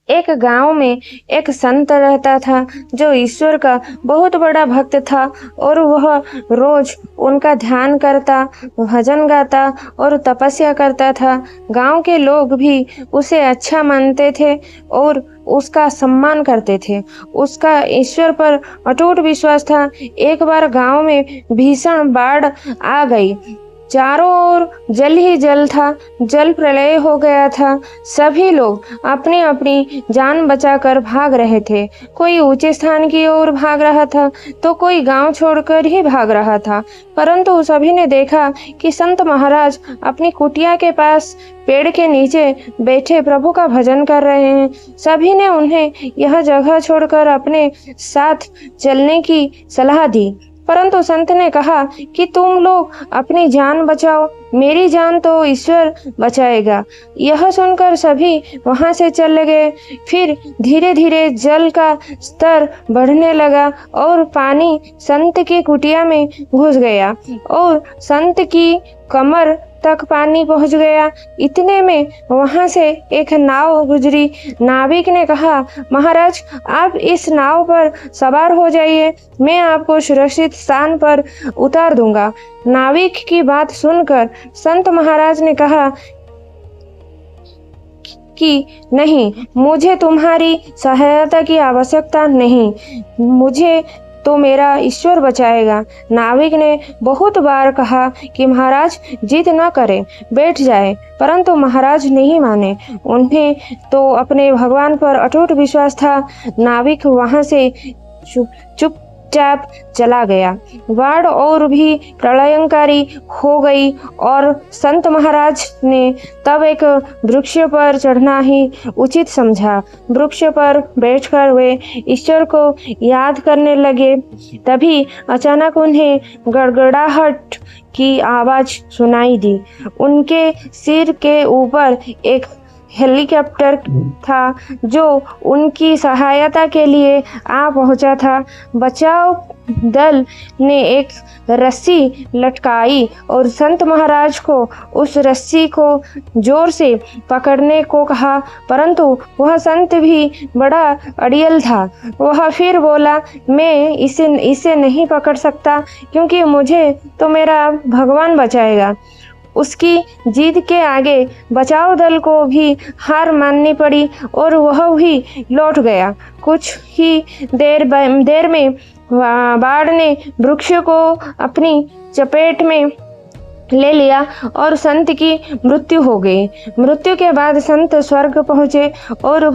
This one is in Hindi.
एक गांव में एक संत रहता था जो ईश्वर का बहुत बड़ा भक्त था और वह रोज उनका ध्यान करता, भजन गाता और तपस्या करता था। गांव के लोग भी उसे अच्छा मानते थे और उसका सम्मान करते थे। उसका ईश्वर पर अटूट विश्वास था। एक बार गांव में भीषण बाढ़ आ गई। चारों ओर जल ही जल था। जल प्रलय हो गया था। सभी लोग अपनी अपनी जान बचाकर भाग रहे थे। कोई ऊंचे स्थान की ओर भाग रहा था तो कोई गांव छोड़कर ही भाग रहा था। परंतु सभी ने देखा कि संत महाराज अपनी कुटिया के पास पेड़ के नीचे बैठे प्रभु का भजन कर रहे हैं। सभी ने उन्हें यह जगह छोड़कर अपने साथ चलने की सलाह दी, परंतु संत ने कहा कि तुम लोग अपनी जान बचाओ, मेरी जान तो ईश्वर बचाएगा। यह सुनकर सभी वहां से चले गए। फिर धीरे धीरे जल का स्तर बढ़ने लगा और पानी संत की कुटिया में घुस गया और संत की कमर तक पानी पहुंच गया। इतने में वहां से एक नाव गुजरी। नाविक ने कहा, महाराज आप इस नाव पर सवार हो जाइए, मैं आपको सुरक्षित स्थान पर उतार दूंगा। नाविक की बात सुनकर संत महाराज ने कहा कि नहीं, मुझे तुम्हारी सहायता की आवश्यकता नहीं, मुझे तो मेरा ईश्वर बचाएगा। नाविक ने बहुत बार कहा कि महाराज जिद न करें, बैठ जाए, परंतु महाराज नहीं माने। उन्हें तो अपने भगवान पर अटूट विश्वास था। नाविक वहां से चुपचाप चला गया। बाढ़ और भी प्रलयंकारी हो गई और संत महाराज ने तब एक वृक्ष पर चढ़ना ही उचित समझा। वृक्ष पर बैठकर वे ईश्वर को याद करने लगे। तभी अचानक उन्हें गड़गड़ाहट की आवाज सुनाई दी। उनके सिर के ऊपर एक हेलीकॉप्टर था जो उनकी सहायता के लिए आ पहुंचा था। बचाव दल ने एक रस्सी लटकाई और संत महाराज को उस रस्सी को जोर से पकड़ने को कहा, परंतु वह संत भी बड़ा अड़ियल था। वह फिर बोला, मैं इसे नहीं पकड़ सकता क्योंकि मुझे तो मेरा भगवान बचाएगा। उसकी जिद के आगे बचाव दल को भी हार माननी पड़ी और वह भी लौट गया। कुछ ही देर में बाढ़ ने वृक्ष को अपनी चपेट में ले लिया और संत की मृत्यु हो गई। मृत्यु के बाद संत स्वर्ग पहुंचे और